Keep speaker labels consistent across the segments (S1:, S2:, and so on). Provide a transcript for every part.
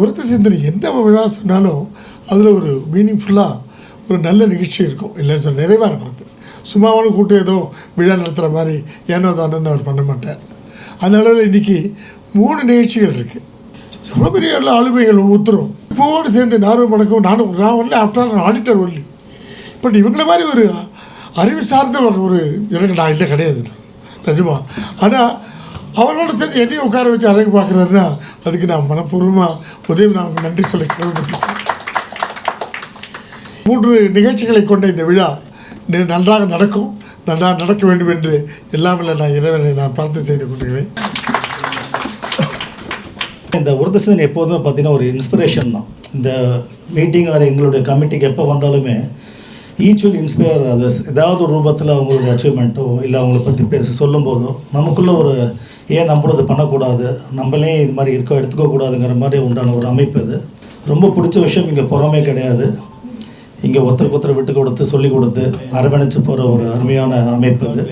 S1: ஒருத்த சிந்தனை எந்த விழா சொன்னாலும் அதில் ஒரு மீனிங்ஃபுல்லாக ஒரு நல்ல நிகழ்ச்சி இருக்கும், இல்லைன்னு சொல்ல நிறைவாக இருக்கிறது. சும்மாவும் கூட்டு ஏதோ விழா நடத்துகிற மாதிரி ஏனோ தானோன்னு அவர் பண்ண மாட்டார். அந்த அளவில் இன்றைக்கி 3 நிகழ்ச்சிகள் இருக்குது. எவ்வளோ பெரிய எல்லா ஆளுமைகள் ஒவ்வொருத்தரும் இப்போடு சேர்ந்து நார்வம் பணக்கம் நான் only after auditor only. But இவங்கள மாதிரி ஒரு அறிவு சார்ந்த ஒரு எனக்கு நான் இல்லை கிடையாது நிஜமா. ஆனால் அவரோட சேர்ந்து என்னையும் உட்கார வச்சு அழகு பார்க்குறாருன்னா அதுக்கு நான் மனப்பூர்வமாக உதவி நான் நன்றி சொல்ல கேள்விப்பட்டிருக்கேன். 3 நிகழ்ச்சிகளை கொண்ட இந்த விழா நன்றாக நடக்கும், நன்றாக நடக்க வேண்டும் என்று எல்லாமே நான் இறைவனை நான் பிரார்த்தனை செய்து கொண்டிருக்கிறேன்.
S2: இந்த உருது சிந்தனை எப்போதுமே பார்த்திங்கன்னா ஒரு இன்ஸ்பிரேஷன் தான். இந்த மீட்டிங் வேறு எங்களுடைய கமிட்டிக்கு எப்போ வந்தாலுமே ஈச் வில் இன்ஸ்பயர் அதர்ஸ். ஏதாவது ஒரு ரூபத்தில் அவங்களுடைய அச்சீவ்மெண்ட்டோ இல்லை அவங்கள பற்றி சொல்லும்போதோ நமக்குள்ளே ஒரு ஏன் நம்மளும் இது பண்ணக்கூடாது, நம்மளே இது மாதிரி எடுத்துக்கக்கூடாதுங்கிற மாதிரி உண்டான ஒரு அமைப்பு. இது ரொம்ப பிடிச்ச விஷயம். இங்கே புறமே கிடையாது, இங்கே ஒருத்தருக்கு விட்டு கொடுத்து சொல்லிக் கொடுத்து அரவணைச்சு போகிற ஒரு அருமையான அமைப்பு. அது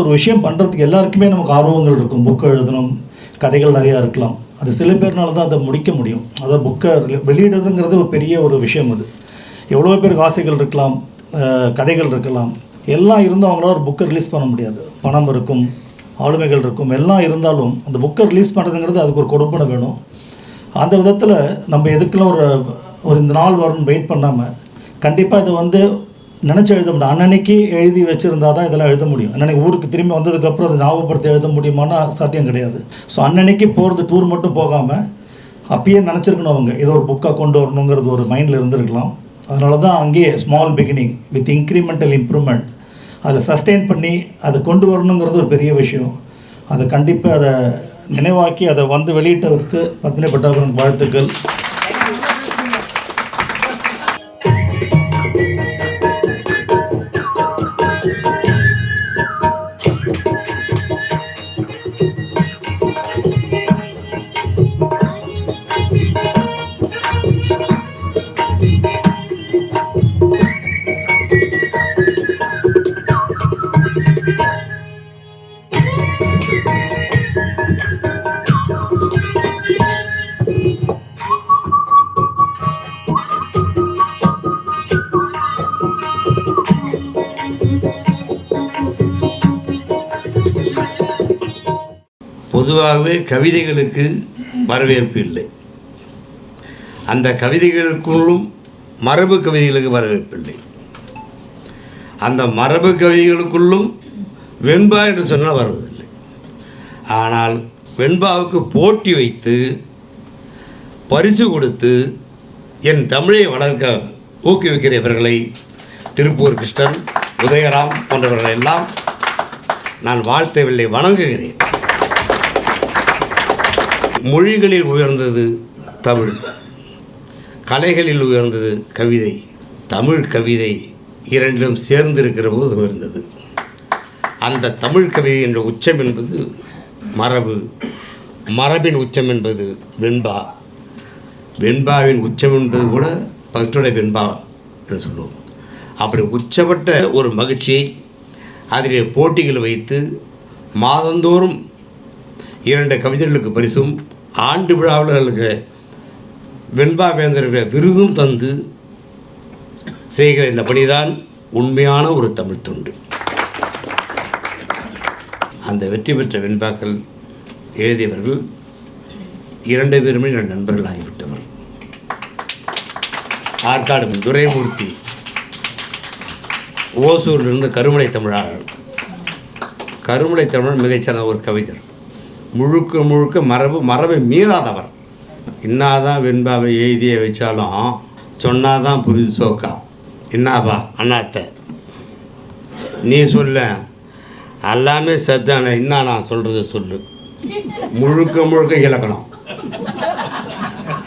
S2: ஒரு விஷயம் பண்ணுறதுக்கு எல்லாருக்குமே நமக்கு ஆர்வங்கள் இருக்கும். புக்கு எழுதணும், கதைகள் நிறையா இருக்கலாம். அது சில பேர்னால தான் அதை முடிக்க முடியும். அதாவது புக்கை வெளியிடுறதுங்கிறது ஒரு பெரிய ஒரு விஷயம். அது எவ்வளோ பேருக்கு ஆசைகள் இருக்கலாம், கதைகள் இருக்கலாம், எல்லாம் இருந்தும் அவங்களால ஒரு புக்கை ரிலீஸ் பண்ண முடியாது. பணம் இருக்கும், ஆளுமைகள் இருக்கும், எல்லாம் இருந்தாலும் அந்த புக்கை ரிலீஸ் பண்ணுறதுங்கிறது அதுக்கு ஒரு கொடுப்பனை வேணும். அந்த விதத்தில் நம்ம எதுக்கெல்லாம் ஒரு இந்த நாள் வரும்னு வெயிட் பண்ணாமல் கண்டிப்பாக இதை நினச்சி எழுத முடியும். அன்னன்னைக்கு எழுதி வச்சுருந்தா தான் இதெல்லாம் எழுத முடியும். அன்னன்னைக்கு ஊருக்கு திரும்பி வந்ததுக்கப்புறம் அதை ஞாபகப்படுத்தி எழுத முடியுமானா சாத்தியம் கிடையாது. ஸோ அன்னன்னைக்கு போகிறது டூர் மட்டும் போகாமல் அப்பயே நினச்சிருக்கணும் அவங்க இதை ஒரு புக்காக கொண்டு வரணுங்கிறது ஒரு மைண்டில் இருந்திருக்கலாம். அதனால தான் அங்கேயே small beginning with incremental improvement அதில் சஸ்டெயின் பண்ணி அதை கொண்டு வரணுங்கிறது ஒரு பெரிய விஷயம். அதை கண்டிப்பாக அதை நினைவாக்கி அதை வெளியிட்டவருக்கு பத்மினி பட்டாபுரன் வாழ்த்துக்கள்.
S3: பொதுவாகவே கவிதைகளுக்கு வரவேற்பு இல்லை. அந்த கவிதைகளுக்குள்ளும் மரபு கவிதைகளுக்கு வரவேற்பு இல்லை. அந்த மரபு கவிதைகளுக்குள்ளும் வெண்பா என்று சொன்னால் வருவதில்லை. ஆனால் வெண்பாவுக்கு போட்டி வைத்து பரிசு கொடுத்து என் தமிழை வளர்க்க ஊக்குவிக்கிறவர்களை திருப்பூர் கிருஷ்ணன், உதயராம் போன்றவர்களெல்லாம் நான் வாழ்த்தவில்லை, வணங்குகிறேன். மொழிகளில் உயர்ந்தது தமிழ், கலைகளில் உயர்ந்தது கவிதை. தமிழ் கவிதை இரண்டிலும் சேர்ந்திருக்கிற போது உயர்ந்தது. அந்த தமிழ் கவிதை என்ற உச்சம் என்பது மரபு, மரபின் உச்சம் என்பது வெண்பா, வெண்பாவின் உச்சம் என்பது கூட பற்றுடை வெண்பா என்று சொல்லுவோம். அப்படி உச்சப்பட்ட ஒரு மகிழ்ச்சியை அதிலே போட்டிகள் வைத்து மாதந்தோறும் 2 கவிதைகளுக்கு பரிசும் ஆண்டு விழாவிற்கு வெண்பா வேந்தர்களுடைய விருதும் தந்து செய்கிற இந்த பணிதான் உண்மையான ஒரு தமிழ் தொண்டு. அந்த வெற்றி பெற்ற வெண்பாக்கள் எழுதியவர்கள் 2 பேருமே என் நண்பர்களாகிவிட்டவர். ஆற்காடு துரைமூர்த்தி, ஓசூரிலிருந்து கருமலை தமிழாளர். கருமலை தமிழன் மிகச்சிறந்த ஒரு கவிஞர், முழுக்க மரபை மீறாதவர். இன்னாதான் வெண்பாவை எழுதிய வச்சாலும் சொன்னாதான் புரிது சோக்கா. இன்னாப்பா அண்ணாத்த நீ சொல்ல எல்லாமே சத்தான இன்னா நான் சொல்கிறத சொல்லு. முழுக்க இலக்கணம்.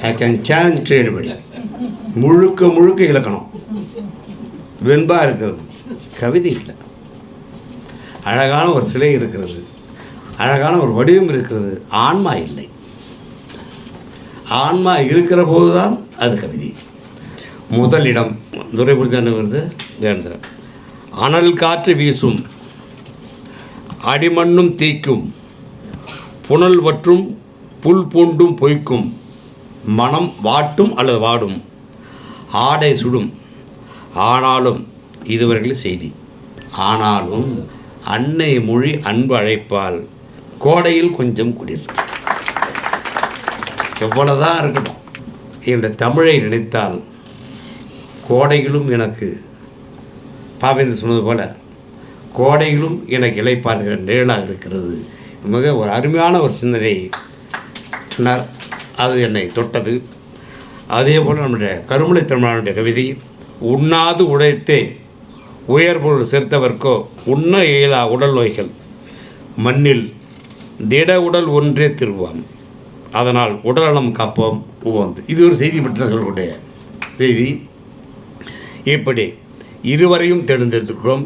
S3: ஐ கேன் சேலஞ்ச் ட்ரெயின்படி முழுக்க இலக்கணம். வெண்பா இருக்கிறது, கவிதை இல்லை. அழகான ஒரு சிலை இருக்கிறது, அழகான ஒரு வடிவம் இருக்கிறது, ஆன்மா இல்லை. ஆன்மா இருக்கிற போது தான் அது கவிதை. முதலிடம் துரைமூர்த்தி என்ன வருது, தேர்ந்தரம். அனல் காற்று வீசும், அடிமண்ணும் தீக்கும், புனல் வற்றும், புல் பூண்டும் பொய்க்கும், மனம் வாட்டும் அல்லது வாடும், ஆடை சுடும், ஆனாலும் இதுவரையில் செய்தி. ஆனாலும் அன்னை மொழி அன்பு அழைப்பால் கோடையில் கொஞ்சம் குளிர். எவ்வளோதான் இருக்கட்டும், என்ற தமிழை நினைத்தால் கோடைகளும் எனக்கு பாவேந்தர் சொன்னது போல் கோடைகளும் எனக்கு இளைப்பாறுகிற நிழலாக இருக்கிறது. மிக ஒரு அருமையான ஒரு சிந்தனை, அது என்னை தொட்டது. அதே போல் நம்முடைய கருமலை தமிழனுடைய கவிதை, உண்ணாது உழைத்தே உயர்பொருள் சேர்த்தவர்க்கோ உண்ண இயலா உடல் நோய்கள் மண்ணில் திட உடல் ஒன்றே திருவாம், அதனால் உடல்நலம் காப்போம் உவந்து. இது ஒரு செய்தி பெற்றவர்களுடைய செய்தி. இப்படி இருவரையும் தேர்ந்தெடுத்துக்கிறோம்.